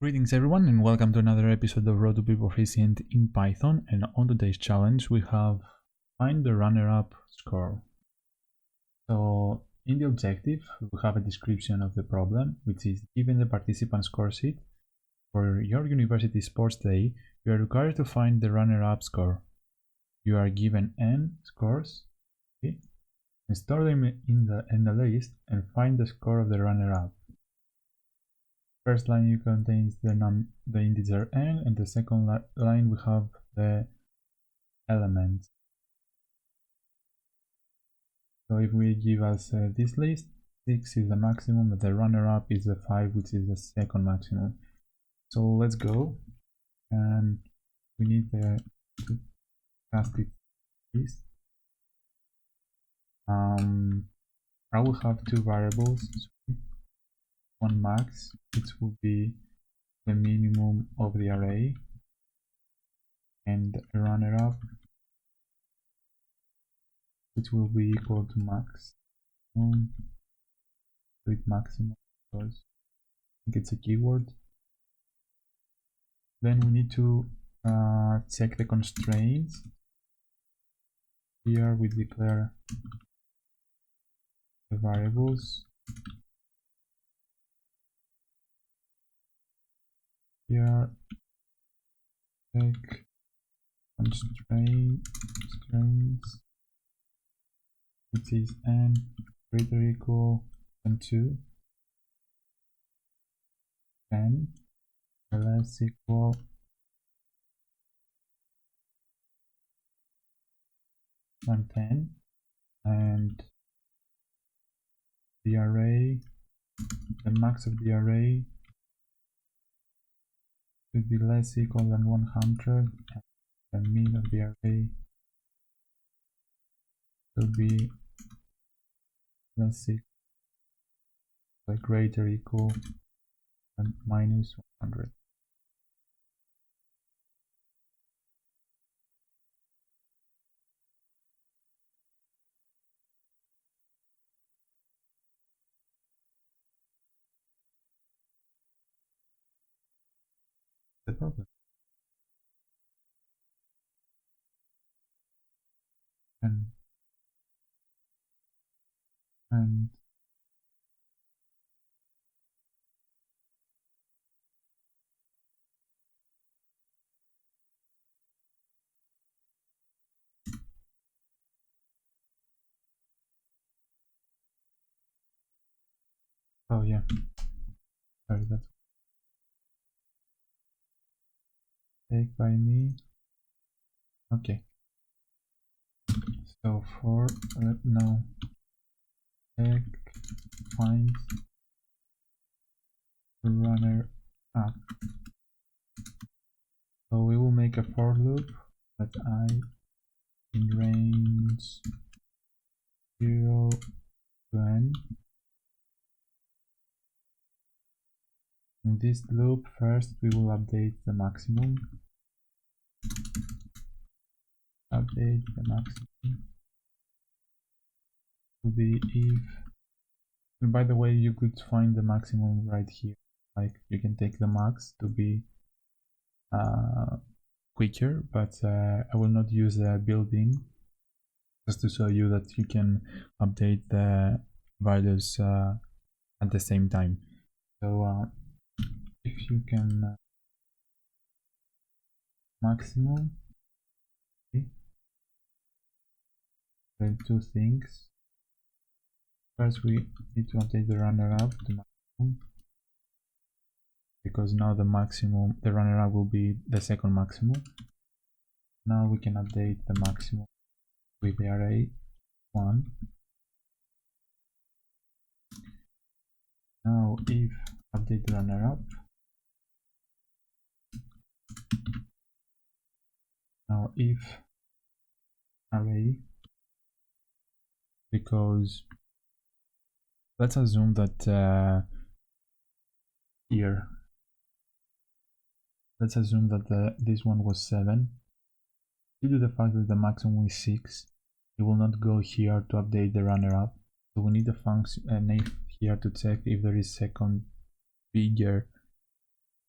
Greetings everyone and welcome to another episode of Road to Be Proficient in Python, and on today's challenge we have find the runner-up score. So in the objective we have a description of the problem, which is given the participant score sheet for your university sports day, you are required to find the runner-up score. You are given n scores, okay, and store them in the list and find the score of the runner-up. First line contains the integer n, and the second line we have the element. So if we give us this list, 6 is the maximum, but the runner-up is the 5, which is the second maximum. So let's go, and we need to cast it list. I will have two variables. One max, which will be the minimum of the array, and a runner-up, which will be equal to max. With maximum because I think it's a keyword. Then we need to check the constraints. Here we declare the variables. Here check constraints, which is n greater or equal than 2, 10, less equal than 10, and the array, the max of the array should be less equal than 100, and the min of the array should be less equal, like greater or equal than minus 100. The problem. And oh yeah, sorry, that's take by me. Okay, so for now check find runner up. So we will make a for loop that I in range 0 to n. In this loop, first we will update the maximum. Update the maximum to be if, and by the way, you could find the maximum right here. Like you can take the max to be quicker, but I will not use the built-in, just to show you that you can update the values at the same time. So if you can maximum, okay, then two things. First we need to update the runner-up to maximum, because now the maximum, the runner-up will be the second maximum. Now we can update the maximum with the array 1. Now if update the runner-up, now if array, because let's assume that here, let's assume that this one was 7. Due to the fact that the maximum is 6, it will not go here to update the runner-up. So we need a function, an if here to check if there is second bigger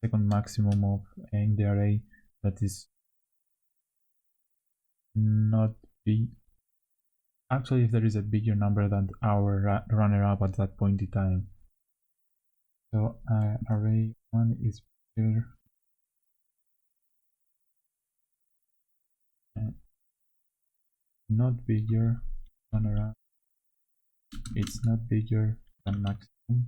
second maximum of in the array that is not big. Actually, if there is a bigger number than our runner-up at that point in time. So array 1 is bigger and not bigger runner-up. It's not bigger than maximum.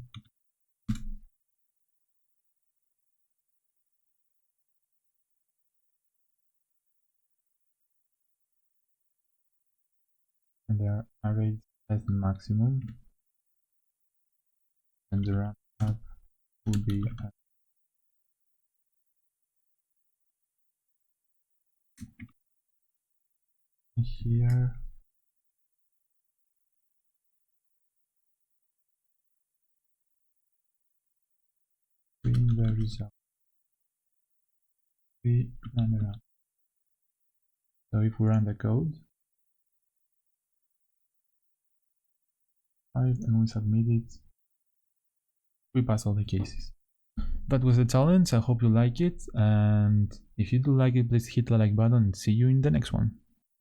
And the array has the maximum. And the runner-up will be here. In the result, we runner-up. So if we run the code, 5 and we submit it, we pass all the cases. That was the challenge. I hope you like it, and if you do like it, please hit the like button and see you in the next one.